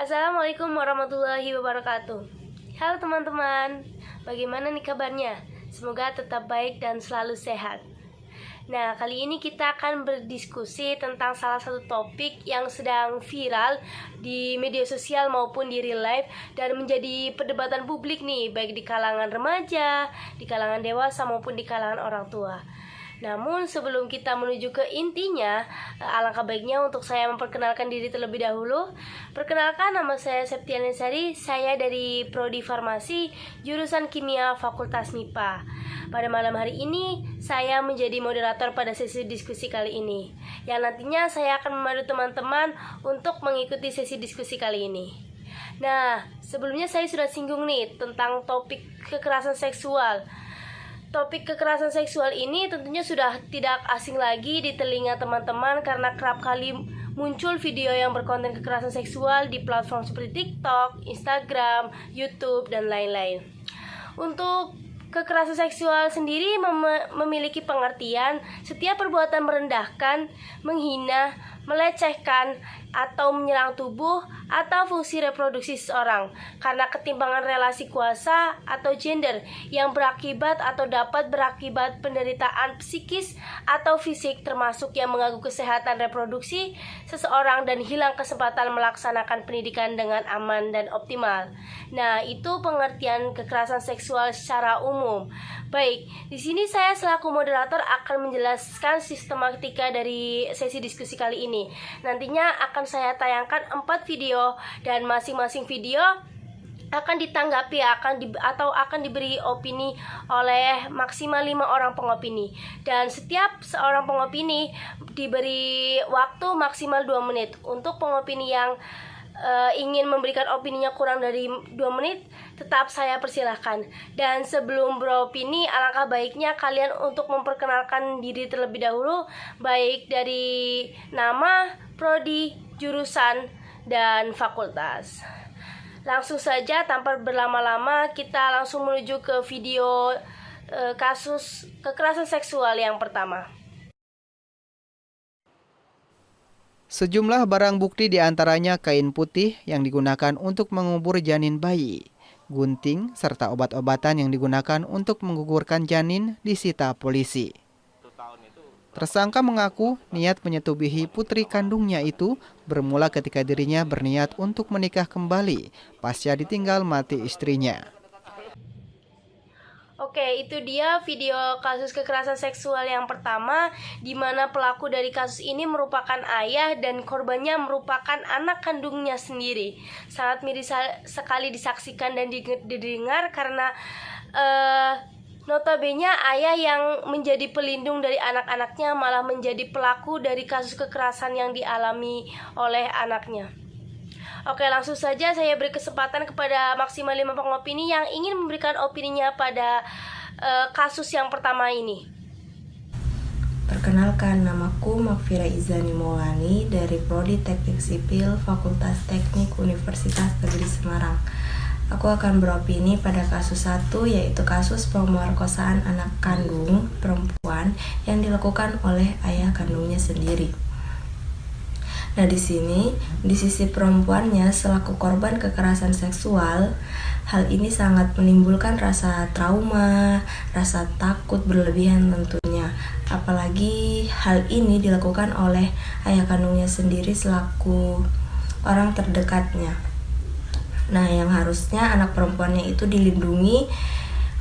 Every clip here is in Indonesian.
Assalamualaikum warahmatullahi wabarakatuh. Halo teman-teman, bagaimana nih kabarnya? Semoga tetap baik dan selalu sehat. Nah, kali ini kita akan berdiskusi tentang salah satu topik yang sedang viral di media sosial maupun di real life dan menjadi perdebatan publik nih, baik di kalangan remaja, di kalangan dewasa maupun di kalangan orang tua. Namun sebelum kita menuju ke intinya, alangkah baiknya untuk saya memperkenalkan diri terlebih dahulu. Perkenalkan, nama saya Septiani Sari, saya dari Prodi Farmasi, jurusan Kimia Fakultas MIPA. Pada malam hari ini, saya menjadi moderator pada sesi diskusi kali ini, yang nantinya saya akan memandu teman-teman untuk mengikuti sesi diskusi kali ini. Nah, sebelumnya saya sudah singgung nih tentang topik kekerasan seksual. Topik kekerasan seksual ini tentunya sudah tidak asing lagi di telinga teman-teman karena kerap kali muncul video yang berkonten kekerasan seksual di platform seperti TikTok, Instagram, YouTube, dan lain-lain. Untuk kekerasan seksual sendiri memiliki pengertian setiap perbuatan merendahkan, menghina, melecehkan, atau menyerang tubuh atau fungsi reproduksi seseorang karena ketimpangan relasi kuasa atau gender yang berakibat atau dapat berakibat penderitaan psikis atau fisik, termasuk yang mengganggu kesehatan reproduksi seseorang dan hilang kesempatan melaksanakan pendidikan dengan aman dan optimal. Nah, itu pengertian kekerasan seksual secara umum. Baik, di sini saya selaku moderator akan menjelaskan sistematika dari sesi diskusi kali ini. Nantinya akan saya tayangkan 4 video dan masing-masing video akan ditanggapi akan diberi opini oleh maksimal 5 orang pengopini, dan setiap seorang pengopini diberi waktu maksimal 2 menit. Untuk pengopini yang ingin memberikan opininya kurang dari 2 menit, tetap saya persilahkan. Dan sebelum beropini, alangkah baiknya kalian untuk memperkenalkan diri terlebih dahulu, baik dari nama, prodi, jurusan, dan fakultas. Langsung saja tanpa berlama-lama, kita langsung menuju ke video kasus kekerasan seksual yang pertama. Sejumlah barang bukti diantaranya kain putih yang digunakan untuk mengubur janin bayi, gunting, serta obat-obatan yang digunakan untuk menggugurkan janin disita polisi. Tersangka mengaku niat menyetubuhi putri kandungnya itu bermula ketika dirinya berniat untuk menikah kembali pasca ditinggal mati istrinya. Oke, itu dia video kasus kekerasan seksual yang pertama, di mana pelaku dari kasus ini merupakan ayah dan korbannya merupakan anak kandungnya sendiri. Sangat miris sekali disaksikan dan didengar karena notabene ayah yang menjadi pelindung dari anak-anaknya malah menjadi pelaku dari kasus kekerasan yang dialami oleh anaknya. Oke, langsung saja saya beri kesempatan kepada maksimal 5 pengopini yang ingin memberikan opininya pada kasus yang pertama ini. Perkenalkan, namaku Makfira Izani Maulani dari Prodi Teknik Sipil Fakultas Teknik Universitas Negeri Semarang. Aku akan beropini pada kasus 1, yaitu kasus pemerkosaan anak kandung perempuan yang dilakukan oleh ayah kandungnya sendiri. Nah, di sini di sisi perempuannya selaku korban kekerasan seksual, hal ini sangat menimbulkan rasa trauma, rasa takut berlebihan tentunya. Apalagi hal ini dilakukan oleh ayah kandungnya sendiri selaku orang terdekatnya. Nah, yang harusnya anak perempuannya itu dilindungi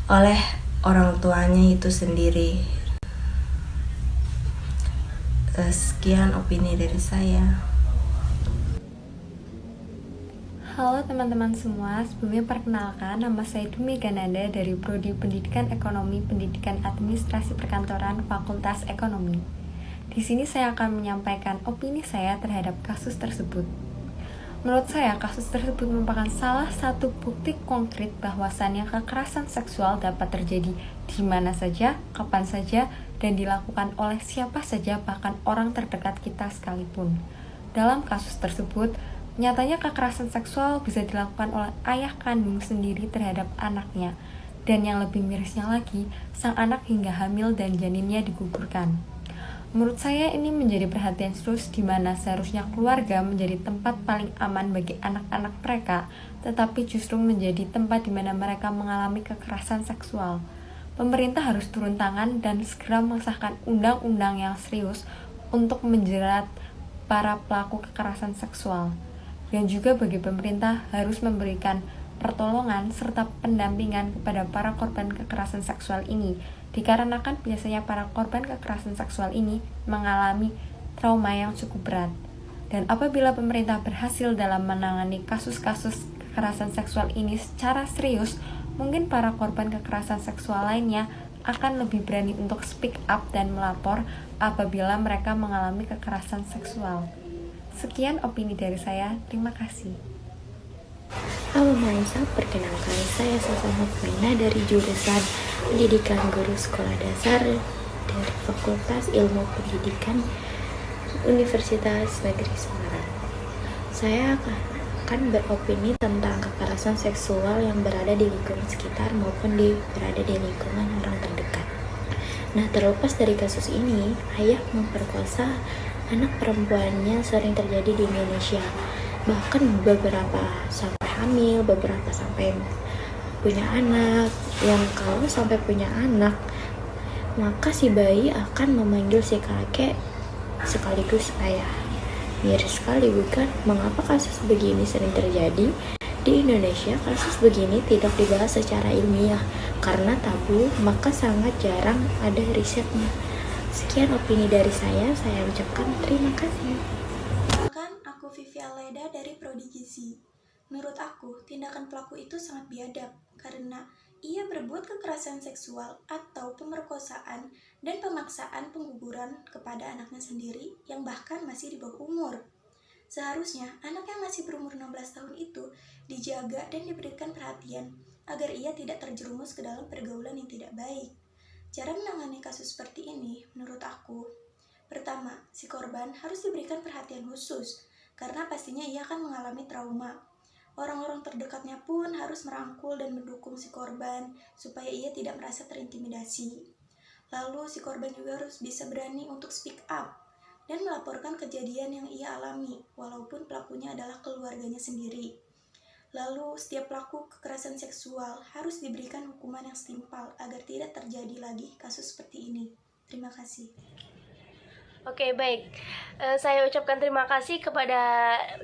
oleh orang tuanya itu sendiri. Sekian opini dari saya. Halo teman-teman semua, sebelumnya perkenalkan, nama saya Dumi Gananda dari Prodi Pendidikan Ekonomi Pendidikan Administrasi Perkantoran Fakultas Ekonomi. Di sini saya akan menyampaikan opini saya terhadap kasus tersebut. Menurut saya, kasus tersebut merupakan salah satu bukti konkret bahwasannya kekerasan seksual dapat terjadi di mana saja, kapan saja, dan dilakukan oleh siapa saja, bahkan orang terdekat kita sekalipun. Dalam kasus tersebut, nyatanya kekerasan seksual bisa dilakukan oleh ayah kandung sendiri terhadap anaknya, dan yang lebih mirisnya lagi, sang anak hingga hamil dan janinnya digugurkan. Menurut saya ini menjadi perhatian serius di mana seharusnya keluarga menjadi tempat paling aman bagi anak-anak mereka, tetapi justru menjadi tempat di mana mereka mengalami kekerasan seksual. Pemerintah harus turun tangan dan segera mengesahkan undang-undang yang serius untuk menjerat para pelaku kekerasan seksual. Dan juga bagi pemerintah harus memberikan pertolongan serta pendampingan kepada para korban kekerasan seksual ini, dikarenakan biasanya para korban kekerasan seksual ini mengalami trauma yang cukup berat. Dan apabila pemerintah berhasil dalam menangani kasus-kasus kekerasan seksual ini secara serius, mungkin para korban kekerasan seksual lainnya akan lebih berani untuk speak up dan melapor apabila mereka mengalami kekerasan seksual. Sekian opini dari saya, terima kasih. Halo Maisa, perkenalkan saya Sasana Faina dari jurusan Pendidikan Guru Sekolah Dasar dari Fakultas Ilmu Pendidikan Universitas Negeri Semarang. Saya akan beropini tentang kekerasan seksual yang berada di lingkungan sekitar maupun berada di lingkungan orang terdekat. Nah, terlepas dari kasus ini, ayah memperkosa anak perempuannya sering terjadi di Indonesia. Bahkan beberapa sampai hamil, beberapa sampai punya anak. Yang kalau sampai punya anak, maka si bayi akan memanggil si kakek sekaligus ayah. Miris sekali bukan? Mengapa kasus begini sering terjadi? Di Indonesia kasus begini tidak dibahas secara ilmiah karena tabu, maka sangat jarang ada risetnya. Sekian opini dari saya ucapkan terima kasih. Aku Vivi Aleda dari Prodi Gizi. Menurut aku, tindakan pelaku itu sangat biadab karena ia berbuat kekerasan seksual atau pemerkosaan dan pemaksaan pengguguran kepada anaknya sendiri yang bahkan masih di bawah umur. Seharusnya anak yang masih berumur 16 tahun itu dijaga dan diberikan perhatian agar ia tidak terjerumus ke dalam pergaulan yang tidak baik. Cara menangani kasus seperti ini menurut aku, pertama, si korban harus diberikan perhatian khusus karena pastinya ia akan mengalami trauma. Orang-orang terdekatnya pun harus merangkul dan mendukung si korban supaya ia tidak merasa terintimidasi. Lalu si korban juga harus bisa berani untuk speak up dan melaporkan kejadian yang ia alami walaupun pelakunya adalah keluarganya sendiri. Lalu setiap pelaku kekerasan seksual harus diberikan hukuman yang setimpal agar tidak terjadi lagi kasus seperti ini. Terima kasih. Oke, baik. Saya ucapkan terima kasih kepada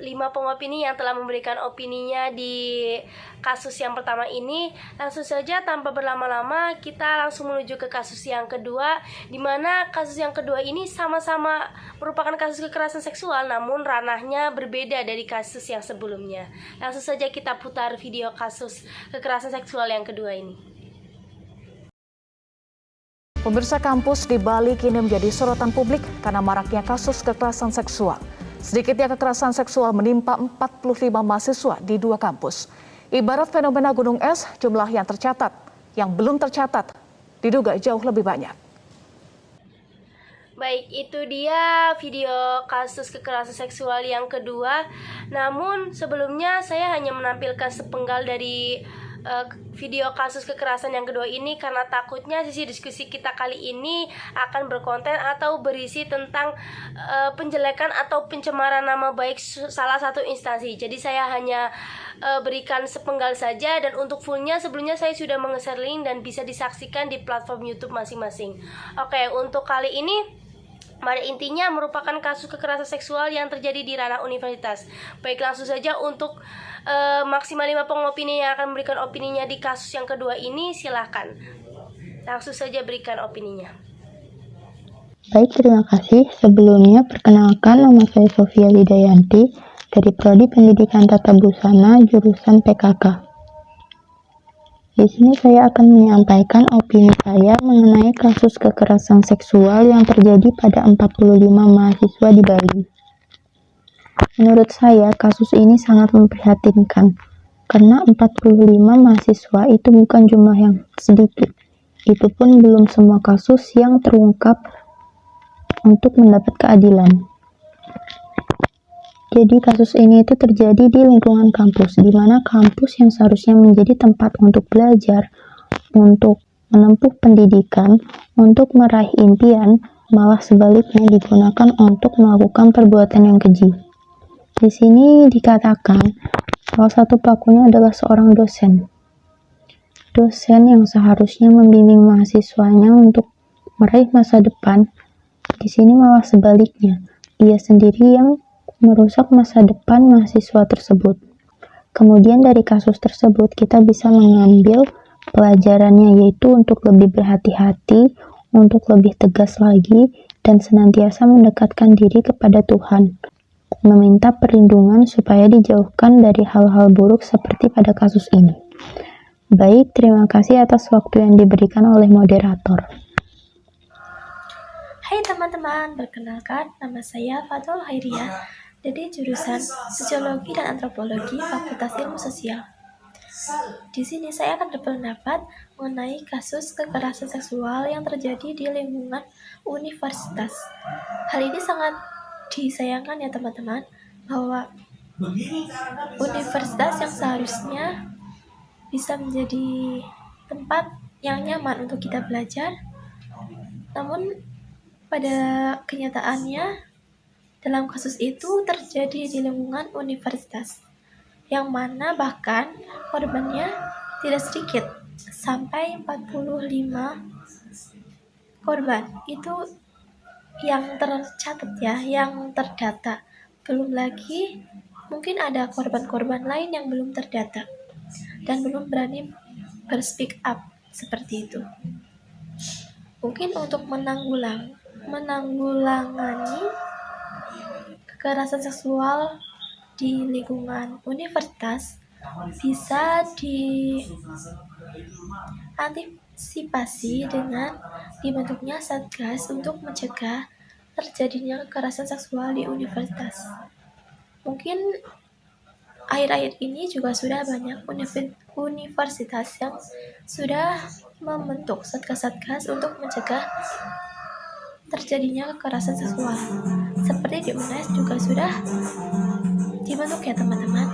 5 pengopini yang telah memberikan opininya di kasus yang pertama ini. Langsung saja tanpa berlama-lama kita langsung menuju ke kasus yang kedua, di mana kasus yang kedua ini sama-sama merupakan kasus kekerasan seksual, namun ranahnya berbeda dari kasus yang sebelumnya. Langsung saja kita putar video kasus kekerasan seksual yang kedua ini. Pemirsa, kampus di Bali kini menjadi sorotan publik karena maraknya kasus kekerasan seksual. Sedikitnya kekerasan seksual menimpa 45 mahasiswa di 2 kampus. Ibarat fenomena gunung es, jumlah yang tercatat, yang belum tercatat, diduga jauh lebih banyak. Baik, itu dia video kasus kekerasan seksual yang kedua. Namun sebelumnya saya hanya menampilkan sepenggal dari video kasus kekerasan yang kedua ini karena takutnya sisi diskusi kita kali ini akan berkonten atau berisi tentang penjelekan atau pencemaran nama baik salah satu instansi. Jadi saya hanya berikan sepenggal saja, dan untuk fullnya sebelumnya saya sudah menge-share link dan bisa disaksikan di platform YouTube masing-masing. Oke, untuk kali ini pada intinya merupakan kasus kekerasan seksual yang terjadi di ranah universitas. Baik, langsung saja untuk maksimal 5 pengopini yang akan memberikan opininya di kasus yang kedua ini, silahkan langsung saja berikan opininya. Baik, terima kasih. Sebelumnya perkenalkan, nama saya Sofia Widayanti dari Prodi Pendidikan Tata Busana jurusan PKK. Di sini saya akan menyampaikan opini saya mengenai kasus kekerasan seksual yang terjadi pada 45 mahasiswa di Bali. Menurut saya, kasus ini sangat memprihatinkan, karena 45 mahasiswa itu bukan jumlah yang sedikit. Itu pun belum semua kasus yang terungkap untuk mendapat keadilan. Jadi kasus ini itu terjadi di lingkungan kampus, di mana kampus yang seharusnya menjadi tempat untuk belajar, untuk menempuh pendidikan, untuk meraih impian, malah sebaliknya digunakan untuk melakukan perbuatan yang keji. Di sini dikatakan salah satu pelakunya adalah seorang dosen. Dosen yang seharusnya membimbing mahasiswanya untuk meraih masa depan, di sini malah sebaliknya, ia sendiri yang merusak masa depan mahasiswa tersebut. Kemudian dari kasus tersebut kita bisa mengambil pelajarannya, yaitu untuk lebih berhati-hati, untuk lebih tegas lagi, dan senantiasa mendekatkan diri kepada Tuhan, meminta perlindungan supaya dijauhkan dari hal-hal buruk seperti pada kasus ini. Baik, terima kasih atas waktu yang diberikan oleh moderator. Hai teman-teman, perkenalkan nama saya Fatul Hairiyah dari jurusan Sosiologi dan Antropologi Fakultas Ilmu Sosial. Di sini saya akan berpendapat mengenai kasus kekerasan seksual yang terjadi di lingkungan universitas. Hal ini sangat disayangkan ya teman-teman, bahwa universitas yang seharusnya bisa menjadi tempat yang nyaman untuk kita belajar, namun pada kenyataannya dalam kasus itu terjadi di lingkungan universitas, yang mana bahkan korbannya tidak sedikit, sampai 45 korban. Itu yang tercatat ya, yang terdata. Belum lagi mungkin ada korban-korban lain yang belum terdata dan belum berani berspeak up seperti itu. Mungkin untuk menanggulangi kekerasan seksual di lingkungan universitas bisa diantisipasi dengan dibentuknya Satgas untuk mencegah terjadinya kekerasan seksual di universitas. Mungkin akhir-akhir ini juga sudah banyak universitas yang sudah membentuk satgas-satgas untuk mencegah terjadinya kekerasan seksual. Seperti di UNES juga sudah dibentuk ya teman-teman.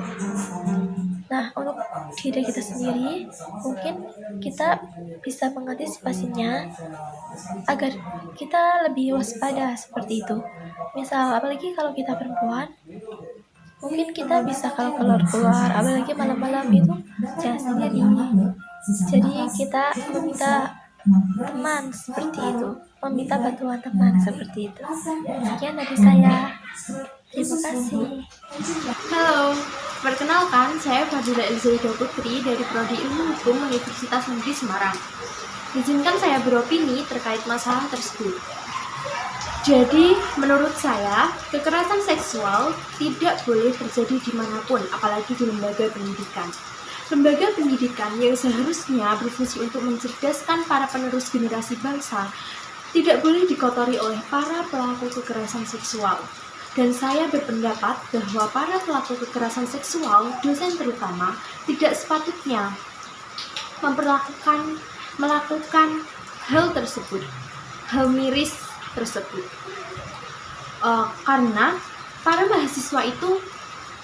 Nah, untuk diri kita sendiri, mungkin kita bisa mengantisipasinya agar kita lebih waspada seperti itu. Misal, apalagi kalau kita perempuan, mungkin kita bisa kalau keluar-keluar, apalagi malam-malam itu jangan sendiri. Jadi kita meminta teman seperti itu, meminta bantuan teman seperti itu. Sekian dari saya. Terima kasih. Halo, perkenalkan saya Fadila Elzaida Putri dari Prodi Ilmu Hukum Universitas Negeri Semarang. Izinkan saya beropini terkait masalah tersebut. Jadi, menurut saya, kekerasan seksual tidak boleh terjadi dimanapun, apalagi di lembaga pendidikan. Lembaga pendidikan yang seharusnya berfungsi untuk mencerdaskan para penerus generasi bangsa tidak boleh dikotori oleh para pelaku kekerasan seksual. Dan saya berpendapat bahwa para pelaku kekerasan seksual, dosen terutama, tidak sepatutnya melakukan hal tersebut, hal miris tersebut. Karena para mahasiswa itu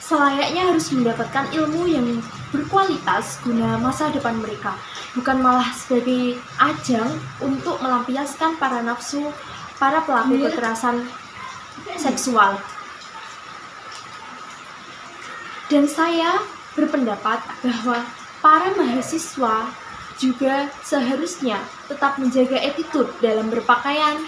selayaknya harus mendapatkan ilmu yang berkualitas guna masa depan mereka, bukan malah sebagai ajang untuk melampiaskan para nafsu para pelaku kekerasan seksual. Dan saya berpendapat bahwa para mahasiswa juga seharusnya tetap menjaga attitude dalam berpakaian,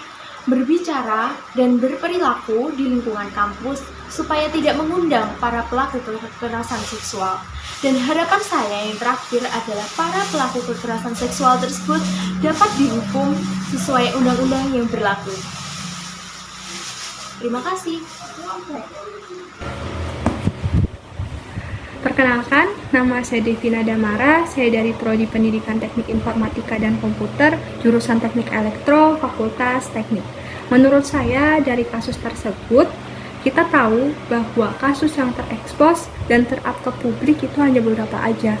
berbicara, dan berperilaku di lingkungan kampus supaya tidak mengundang para pelaku kekerasan seksual. Dan harapan saya yang terakhir adalah para pelaku kekerasan seksual tersebut dapat dihukum sesuai undang-undang yang berlaku. Terima kasih. Perkenalkan, nama saya Devina Damara, saya dari Prodi Pendidikan Teknik Informatika dan Komputer, jurusan Teknik Elektro, Fakultas Teknik. Menurut saya, dari kasus tersebut, kita tahu bahwa kasus yang terekspos dan ter-up ke publik itu hanya beberapa aja.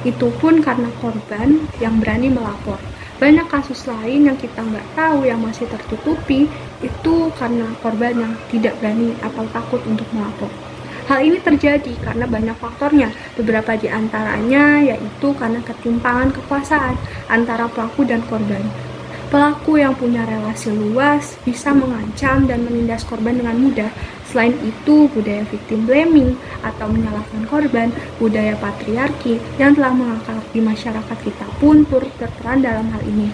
Itu pun karena korban yang berani melapor. Banyak kasus lain yang kita nggak tahu yang masih tertutupi, itu karena korban yang tidak berani atau takut untuk melapor. Hal ini terjadi karena banyak faktornya, beberapa di antaranya yaitu karena ketimpangan kekuasaan antara pelaku dan korban. Pelaku yang punya relasi luas bisa mengancam dan menindas korban dengan mudah. Selain itu, budaya victim blaming atau menyalahkan korban, budaya patriarki yang telah mengakar di masyarakat kita pun turut berperan dalam hal ini.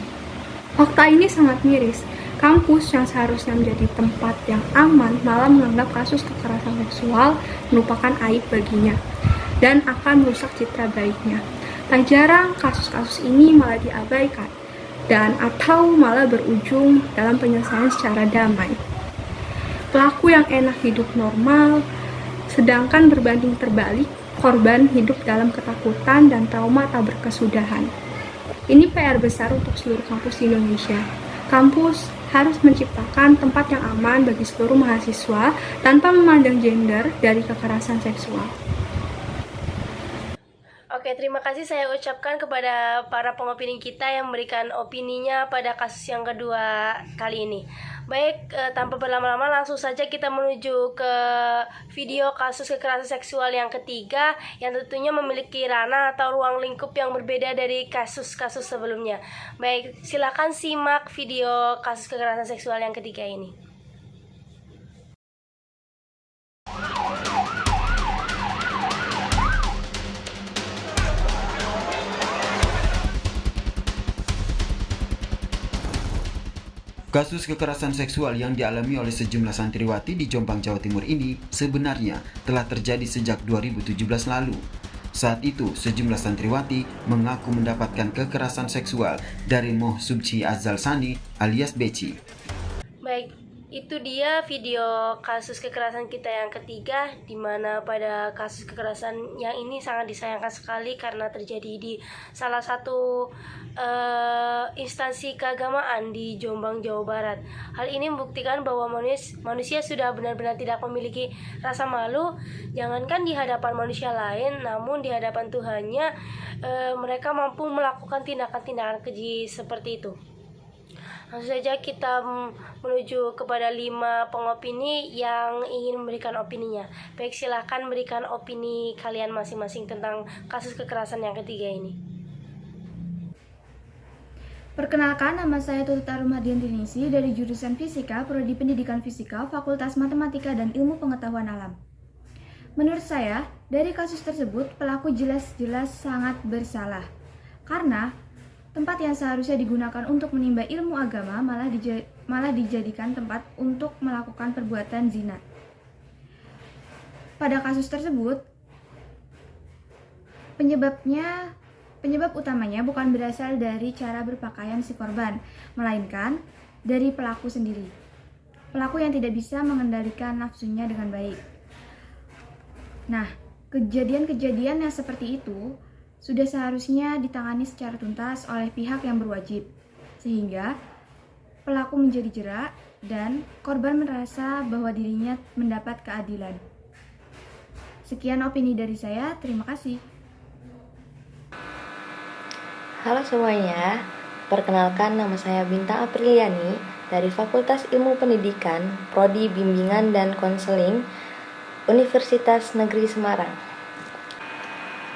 Fakta ini sangat miris. Kampus yang seharusnya menjadi tempat yang aman malah menganggap kasus kekerasan seksual merupakan aib baginya dan akan merusak citra baiknya. Tak jarang kasus-kasus ini malah diabaikan dan atau malah berujung dalam penyelesaian secara damai. Pelaku yang enak hidup normal, sedangkan berbanding terbalik, korban hidup dalam ketakutan dan trauma tak berkesudahan. Ini PR besar untuk seluruh kampus di Indonesia. Kampus harus menciptakan tempat yang aman bagi seluruh mahasiswa tanpa memandang gender dari kekerasan seksual. Oke, terima kasih saya ucapkan kepada para pengopini kita yang memberikan opininya pada kasus yang kedua kali ini. Baik, tanpa berlama-lama langsung saja kita menuju ke video kasus kekerasan seksual yang ketiga yang tentunya memiliki ranah atau ruang lingkup yang berbeda dari kasus-kasus sebelumnya. Baik, silakan simak video kasus kekerasan seksual yang ketiga ini. Kasus kekerasan seksual yang dialami oleh sejumlah santriwati di Jombang, Jawa Timur ini sebenarnya telah terjadi sejak 2017 lalu. Saat itu, sejumlah santriwati mengaku mendapatkan kekerasan seksual dari Moh Subci Azal Sani alias Beci. Baik, itu dia video kasus kekerasan kita yang ketiga, di mana pada kasus kekerasan yang ini sangat disayangkan sekali karena terjadi di salah satu instansi keagamaan di Jombang, Jawa Barat. Hal ini membuktikan bahwa manusia sudah benar-benar tidak memiliki rasa malu, jangankan di hadapan manusia lain, namun di hadapan Tuhannya mereka mampu melakukan tindakan-tindakan keji seperti itu. Langsung saja kita menuju kepada 5 pengopini yang ingin memberikan opininya. Baik, silahkan berikan opini kalian masing-masing tentang kasus kekerasan yang ketiga ini. Perkenalkan, nama saya Tututa Rumadiantinisi dari jurusan Fisika, Prodi Pendidikan Fisika, Fakultas Matematika dan Ilmu Pengetahuan Alam. Menurut saya, dari kasus tersebut, pelaku jelas-jelas sangat bersalah. Karena tempat yang seharusnya digunakan untuk menimba ilmu agama malah dijadikan tempat untuk melakukan perbuatan zina. Pada kasus tersebut, penyebab utamanya bukan berasal dari cara berpakaian si korban, melainkan dari pelaku sendiri. Pelaku yang tidak bisa mengendalikan nafsunya dengan baik. Nah, kejadian-kejadian yang seperti itu sudah seharusnya ditangani secara tuntas oleh pihak yang berwajib, sehingga pelaku menjadi jerak dan korban merasa bahwa dirinya mendapat keadilan. Sekian opini dari saya, terima kasih. Halo semuanya, perkenalkan nama saya Bintang Apriliani dari Fakultas Ilmu Pendidikan, Prodi Bimbingan dan Konseling, Universitas Negeri Semarang.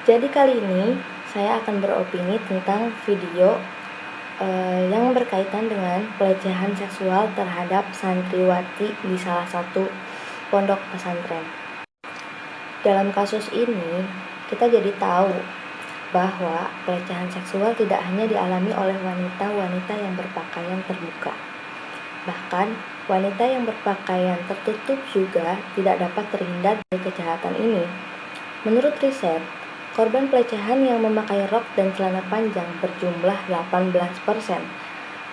Jadi kali ini saya akan beropini tentang video yang berkaitan dengan pelecehan seksual terhadap santriwati di salah satu pondok pesantren. Dalam kasus ini, kita jadi tahu bahwa pelecehan seksual tidak hanya dialami oleh wanita-wanita yang berpakaian terbuka. Bahkan, wanita yang berpakaian tertutup juga tidak dapat terhindar dari kejahatan ini. Menurut riset, korban pelecehan yang memakai rok dan celana panjang berjumlah 18%,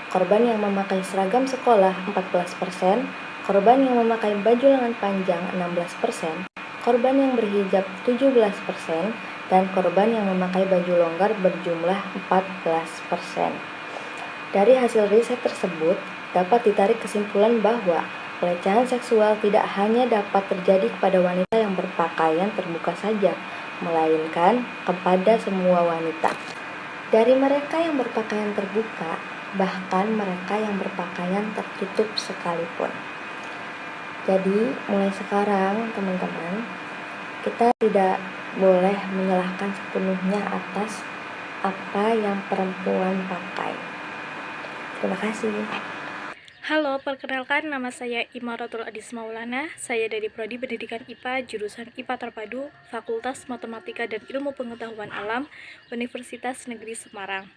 korban yang memakai seragam sekolah 14%, korban yang memakai baju lengan panjang 16%, korban yang berhijab 17%, dan korban yang memakai baju longgar berjumlah 14%. Dari hasil riset tersebut, dapat ditarik kesimpulan bahwa pelecehan seksual tidak hanya dapat terjadi kepada wanita yang berpakaian terbuka saja, melainkan kepada semua wanita. Dari mereka yang berpakaian terbuka, bahkan mereka yang berpakaian tertutup sekalipun. Jadi, mulai sekarang, teman-teman, kita tidak boleh menyalahkan sepenuhnya atas apa yang perempuan pakai. Terima kasih. Halo, perkenalkan nama saya Imaratul Adis Maulana. Saya dari Prodi Pendidikan IPA, jurusan IPA Terpadu, Fakultas Matematika dan Ilmu Pengetahuan Alam, Universitas Negeri Semarang.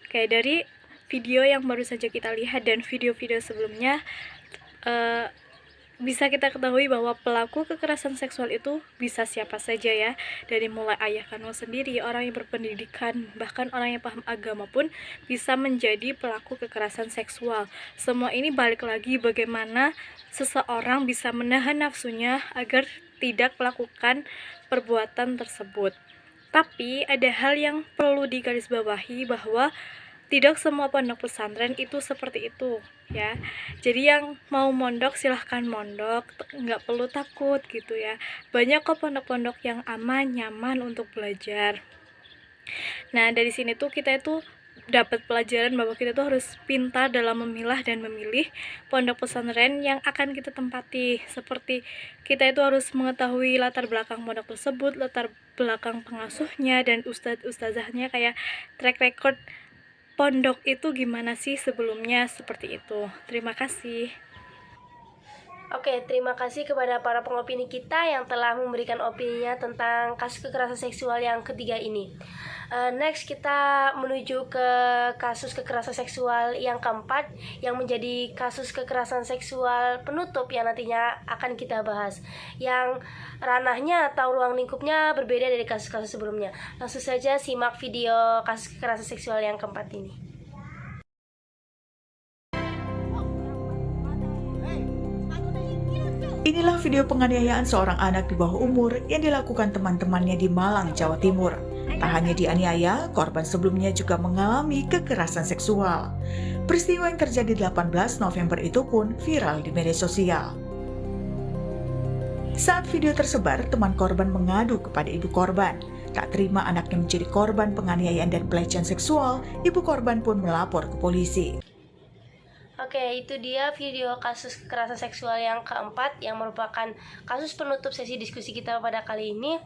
Oke, dari video yang baru saja kita lihat dan video-video sebelumnya, bisa kita ketahui bahwa pelaku kekerasan seksual itu bisa siapa saja ya. Dari mulai ayah kandung sendiri, orang yang berpendidikan, bahkan orang yang paham agama pun bisa menjadi pelaku kekerasan seksual. Semua ini balik lagi bagaimana seseorang bisa menahan nafsunya agar tidak melakukan perbuatan tersebut. Tapi ada hal yang perlu digarisbawahi bahwa tidak semua pondok pesantren itu seperti itu ya. Jadi yang mau mondok silahkan mondok, nggak perlu takut gitu ya. Banyak kok pondok-pondok yang aman, nyaman untuk belajar. Nah dari sini tuh kita itu dapat pelajaran bahwa kita tuh harus pintar dalam memilah dan memilih pondok pesantren yang akan kita tempati. Seperti kita itu harus mengetahui latar belakang pondok tersebut, latar belakang pengasuhnya dan ustadz-ustazahnya, kayak track record pondok itu gimana sih sebelumnya, seperti itu. Terima kasih. Oke, terima kasih kepada para pengopini kita yang telah memberikan opininya tentang kasus kekerasan seksual yang ketiga ini. Next kita menuju ke kasus kekerasan seksual yang keempat, yang menjadi kasus kekerasan seksual penutup yang nantinya akan kita bahas, yang ranahnya atau ruang lingkupnya berbeda dari kasus-kasus sebelumnya. Langsung saja simak video kasus kekerasan seksual yang keempat ini. Inilah video penganiayaan seorang anak di bawah umur yang dilakukan teman-temannya di Malang, Jawa Timur. Tak hanya dianiaya, korban sebelumnya juga mengalami kekerasan seksual. Peristiwa yang terjadi 18 November itu pun viral di media sosial. Saat video tersebar, teman korban mengadu kepada ibu korban. Tak terima anaknya menjadi korban penganiayaan dan pelecehan seksual, ibu korban pun melapor ke polisi. Oke, itu dia video kasus kekerasan seksual yang keempat yang merupakan kasus penutup sesi diskusi kita pada kali ini,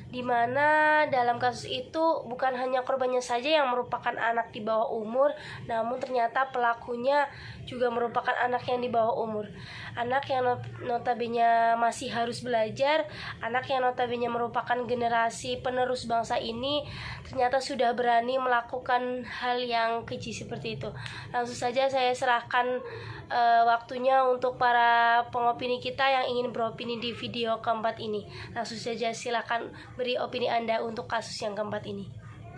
di mana dalam kasus itu bukan hanya korbannya saja yang merupakan anak di bawah umur, namun ternyata pelakunya juga merupakan anak yang di bawah umur. Anak yang notabene masih harus belajar, anak yang notabene merupakan generasi penerus bangsa ini, ternyata sudah berani melakukan hal yang keji seperti itu. Langsung saja saya serahkan waktunya untuk para pengopini kita yang ingin beropini di video keempat ini. Langsung saja silakan beri opini Anda untuk kasus yang keempat ini.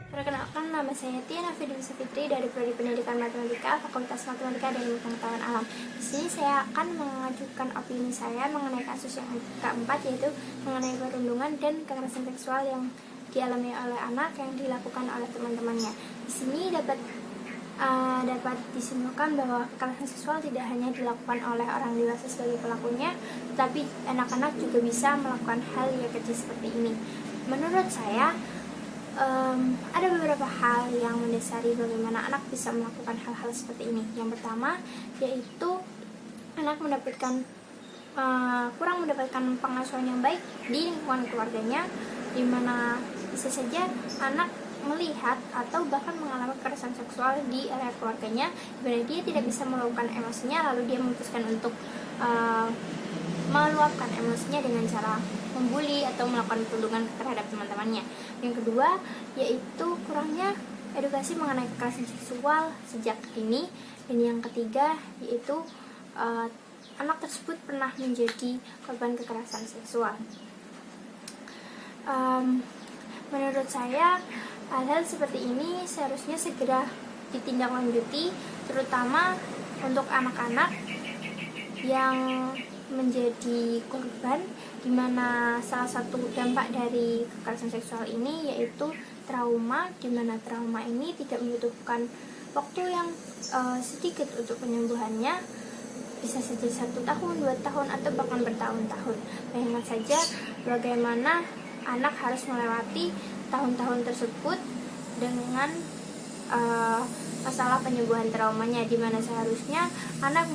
Perkenalkan, nama saya Tia Nafidin Sufitri dari Prodi Pendidikan Matematika, Fakultas Matematika dan Ilmu Pengetahuan Alam. Di sini saya akan mengajukan opini saya mengenai kasus yang keempat, yaitu mengenai perundungan dan kekerasan seksual yang dialami oleh anak yang dilakukan oleh teman-temannya. Di sini dapat disimpulkan bahwa kekerasan seksual tidak hanya dilakukan oleh orang dewasa sebagai pelakunya, tetapi anak-anak juga bisa melakukan hal yang kecil seperti ini. Menurut saya, ada beberapa hal yang mendasari bagaimana anak bisa melakukan hal-hal seperti ini. Yang pertama yaitu anak kurang mendapatkan pengasuhan yang baik di lingkungan keluarganya, di mana bisa saja anak melihat atau bahkan mengalami kekerasan seksual di area keluarganya, di mana dia tidak bisa meluapkan emosinya, lalu dia memutuskan untuk meluapkan emosinya dengan cara membuli atau melakukan perundungan terhadap teman-temannya. Yang kedua yaitu kurangnya edukasi mengenai kekerasan seksual sejak dini, dan yang ketiga yaitu anak tersebut pernah menjadi korban kekerasan seksual. Menurut saya hal-hal seperti ini seharusnya segera ditindaklanjuti, terutama untuk anak-anak yang menjadi korban, di mana salah satu dampak dari kekerasan seksual ini yaitu trauma, di mana trauma ini tidak membutuhkan waktu yang sedikit untuk penyembuhannya, bisa saja 1 tahun, 2 tahun, atau bahkan bertahun-tahun. Bayangkan saja bagaimana anak harus melewati tahun-tahun tersebut dengan masalah penyembuhan traumanya, di mana seharusnya anak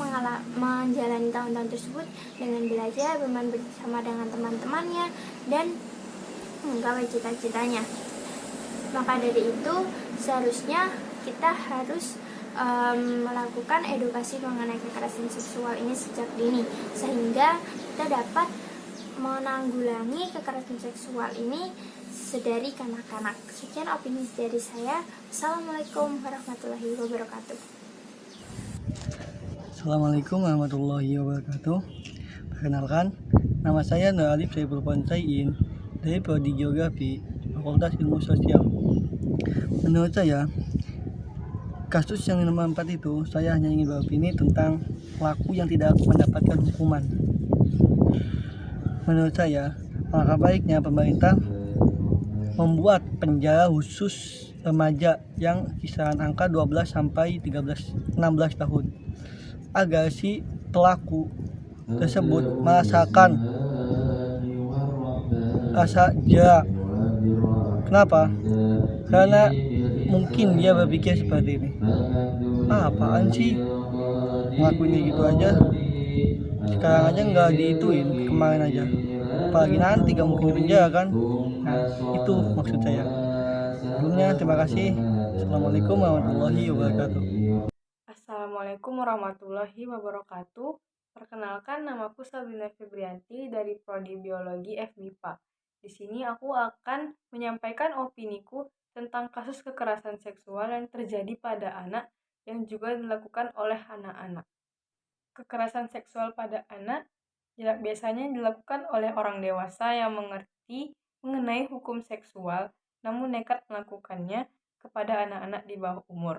menjalani tahun-tahun tersebut dengan belajar, bermain bersama dengan teman-temannya, dan menggapai cita-citanya. Maka dari itu seharusnya kita harus melakukan edukasi mengenai kekerasan seksual ini sejak dini, sehingga kita dapat menanggulangi kekerasan seksual ini sedari kanak-kanak. Sekian opini dari saya. Assalamualaikum warahmatullahi wabarakatuh. Assalamualaikum warahmatullahi wabarakatuh. Perkenalkan, nama saya Nur Alif Saiful Ponsaiin dari Prodi Geografi, Fakultas Ilmu Sosial. Menurut saya, kasus yang nomor 4 itu, saya hanya ingin beropini tentang pelaku yang tidak mendapatkan hukuman. Menurut saya, alangkah baiknya pemerintah membuat penjara khusus remaja yang kisaran angka 12 sampai 16 tahun, agar si pelaku tersebut merasakan rasa jerak. Kenapa? Karena mungkin dia berpikir seperti ini, apaan sih ngelakuinnya gitu aja, sekarang aja nggak diituin, kemarin aja, apalagi nanti gak mungkin di penjara kan. Nah, itu maksud saya. Sebelumnya terima kasih. Assalamualaikum warahmatullahi wabarakatuh. Assalamualaikum warahmatullahi wabarakatuh. Perkenalkan, namaku Sabrina Febrianti dari Prodi Biologi FMIPA. Di sini aku akan menyampaikan opiniku tentang kasus kekerasan seksual yang terjadi pada anak yang juga dilakukan oleh anak-anak. Kekerasan seksual pada anak biasanya dilakukan oleh orang dewasa yang mengerti mengenai hukum seksual, namun nekat melakukannya kepada anak-anak di bawah umur.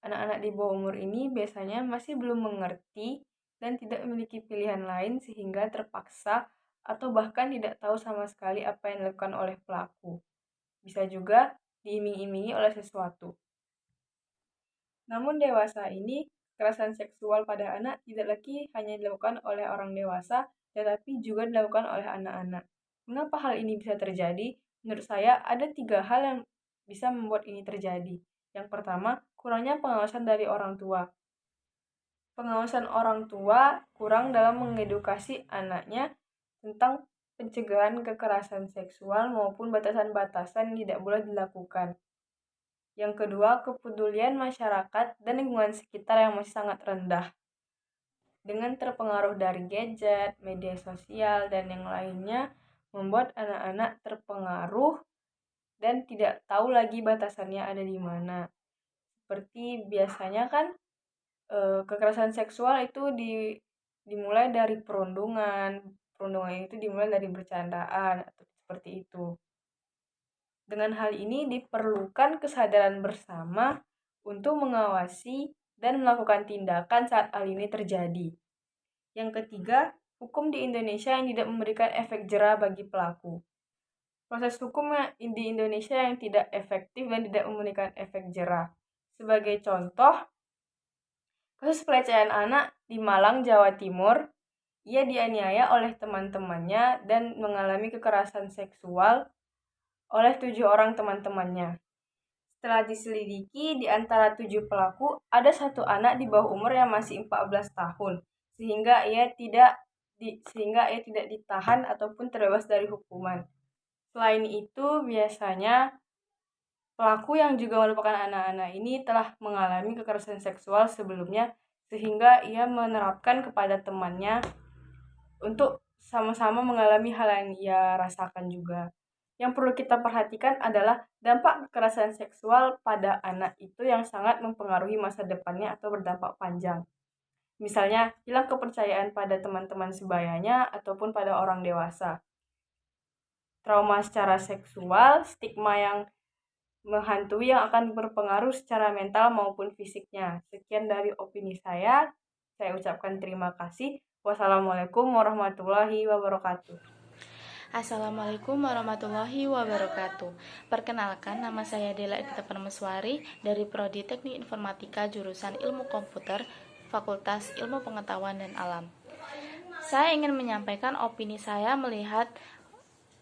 Anak-anak di bawah umur ini biasanya masih belum mengerti dan tidak memiliki pilihan lain sehingga terpaksa atau bahkan tidak tahu sama sekali apa yang dilakukan oleh pelaku. Bisa juga diiming-imingi oleh sesuatu. Namun dewasa ini, kekerasan seksual pada anak tidak lagi hanya dilakukan oleh orang dewasa, tetapi juga dilakukan oleh anak-anak. Mengapa hal ini bisa terjadi? Menurut saya ada 3 hal yang bisa membuat ini terjadi. Yang pertama, kurangnya pengawasan dari orang tua. Pengawasan orang tua kurang dalam mengedukasi anaknya tentang pencegahan kekerasan seksual maupun batasan-batasan yang tidak boleh dilakukan. Yang kedua, kepedulian masyarakat dan lingkungan sekitar yang masih sangat rendah. Dengan terpengaruh dari gadget, media sosial, dan yang lainnya, membuat anak-anak terpengaruh dan tidak tahu lagi batasannya ada di mana. Seperti biasanya kan, kekerasan seksual itu dimulai dari perundungan itu dimulai dari bercandaan atau seperti itu. Dengan hal ini diperlukan kesadaran bersama untuk mengawasi dan melakukan tindakan saat hal ini terjadi. Yang ketiga, hukum di Indonesia yang tidak memberikan efek jera bagi pelaku. Proses hukum di Indonesia yang tidak efektif dan tidak memberikan efek jera. Sebagai contoh, kasus pelecehan anak di Malang, Jawa Timur. Ia dianiaya oleh teman-temannya dan mengalami kekerasan seksual oleh 7 orang teman-temannya. Setelah diselidiki, di antara 7 pelaku, ada 1 anak di bawah umur yang masih 14 tahun, sehingga ia tidak ditahan ataupun terbebas dari hukuman. Selain itu, biasanya pelaku yang juga merupakan anak-anak ini telah mengalami kekerasan seksual sebelumnya, sehingga ia menerapkan kepada temannya untuk sama-sama mengalami hal yang ia rasakan juga. Yang perlu kita perhatikan adalah dampak kekerasan seksual pada anak itu yang sangat mempengaruhi masa depannya atau berdampak panjang. Misalnya, hilang kepercayaan pada teman-teman sebayanya ataupun pada orang dewasa. Trauma secara seksual, stigma yang menghantui yang akan berpengaruh secara mental maupun fisiknya. Sekian dari opini saya ucapkan terima kasih. Wassalamualaikum warahmatullahi wabarakatuh. Assalamualaikum warahmatullahi wabarakatuh. Perkenalkan, nama saya Dela Edita Permeswari dari Prodi Teknik Informatika jurusan Ilmu Komputer, Fakultas Ilmu Pengetahuan dan Alam. Saya ingin menyampaikan opini saya melihat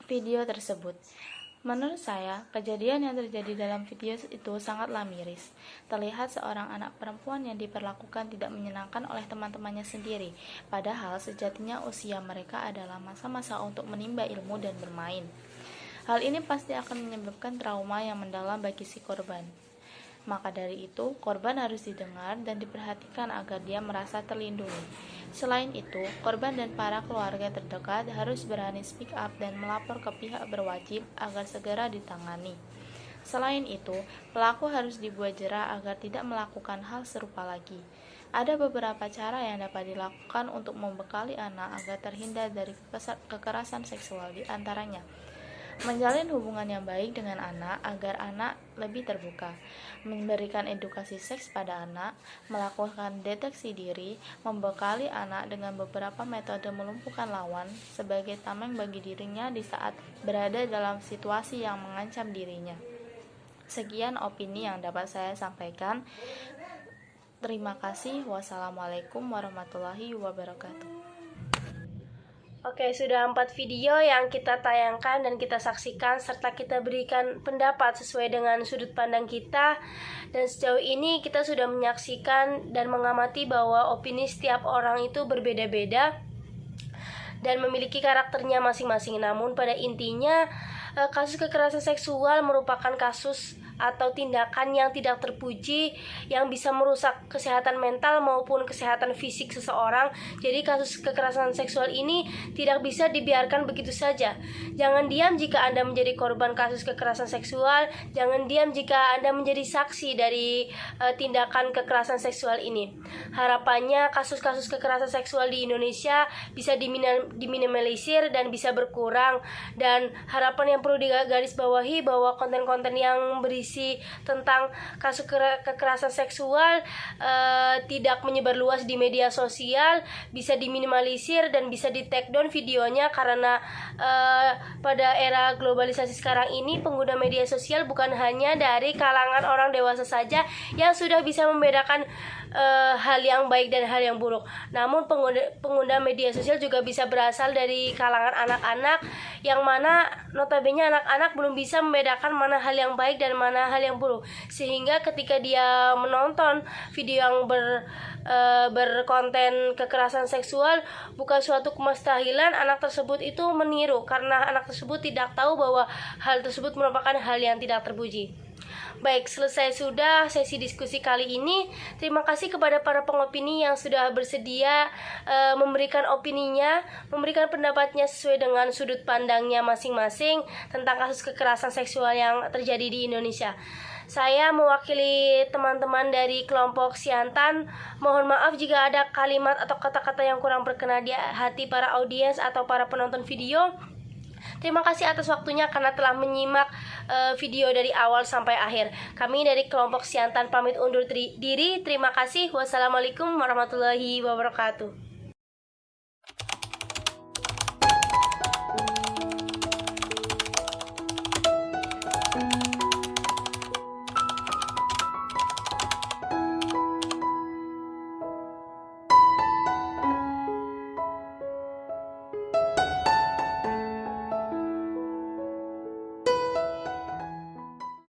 video tersebut. Menurut saya, kejadian yang terjadi dalam video itu sangatlah miris. Terlihat seorang anak perempuan yang diperlakukan tidak menyenangkan oleh teman-temannya sendiri, padahal sejatinya usia mereka adalah masa-masa untuk menimba ilmu dan bermain. Hal ini pasti akan menyebabkan trauma yang mendalam bagi si korban. Maka dari itu, korban harus didengar dan diperhatikan agar dia merasa terlindungi. Selain itu, korban dan para keluarga terdekat harus berani speak up dan melapor ke pihak berwajib agar segera ditangani. Selain itu, pelaku harus dibuat jera agar tidak melakukan hal serupa lagi. Ada beberapa cara yang dapat dilakukan untuk membekali anak agar terhindar dari kekerasan seksual, di antaranya menjalin hubungan yang baik dengan anak agar anak lebih terbuka, memberikan edukasi seks pada anak, melakukan deteksi diri, membekali anak dengan beberapa metode melumpuhkan lawan sebagai tameng bagi dirinya di saat berada dalam situasi yang mengancam dirinya. Sekian opini yang dapat saya sampaikan. Terima kasih. Wassalamualaikum warahmatullahi wabarakatuh. Oke, sudah 4 video yang kita tayangkan dan kita saksikan serta kita berikan pendapat sesuai dengan sudut pandang kita. Dan sejauh ini kita sudah menyaksikan dan mengamati bahwa opini setiap orang itu berbeda-beda dan memiliki karakternya masing-masing. Namun pada intinya kasus kekerasan seksual merupakan kasus atau tindakan yang tidak terpuji yang bisa merusak kesehatan mental maupun kesehatan fisik seseorang. Jadi kasus kekerasan seksual ini tidak bisa dibiarkan begitu saja. Jangan diam jika Anda menjadi korban kasus kekerasan seksual. Jangan diam jika Anda menjadi saksi dari tindakan kekerasan seksual ini. Harapannya kasus-kasus kekerasan seksual di Indonesia bisa diminimalisir dan bisa berkurang. Dan harapan yang perlu digarisbawahi bahwa konten-konten yang berisi tentang kasus kekerasan seksual tidak menyebar luas di media sosial, bisa diminimalisir dan bisa di take down videonya, karena pada era globalisasi sekarang ini pengguna media sosial bukan hanya dari kalangan orang dewasa saja yang sudah bisa membedakan hal yang baik dan hal yang buruk. Namun pengguna media sosial juga bisa berasal dari kalangan anak-anak, yang mana notabene anak-anak belum bisa membedakan mana hal yang baik dan mana hal yang buruk. Sehingga ketika dia menonton video yang berkonten kekerasan seksual, bukan suatu kemustahil anak tersebut itu meniru, karena anak tersebut tidak tahu bahwa hal tersebut merupakan hal yang tidak terpuji. Baik, selesai sudah sesi diskusi kali ini. Terima kasih kepada para pengopini yang sudah bersedia memberikan opininya, memberikan pendapatnya sesuai dengan sudut pandangnya masing-masing tentang kasus kekerasan seksual yang terjadi di Indonesia. Saya mewakili teman-teman dari kelompok Siantan. Mohon maaf jika ada kalimat atau kata-kata yang kurang berkenan di hati para audiens atau para penonton video. Terima kasih atas waktunya karena telah menyimak video dari awal sampai akhir. Kami dari kelompok Siantan pamit undur diri. Terima kasih. Wassalamualaikum warahmatullahi wabarakatuh.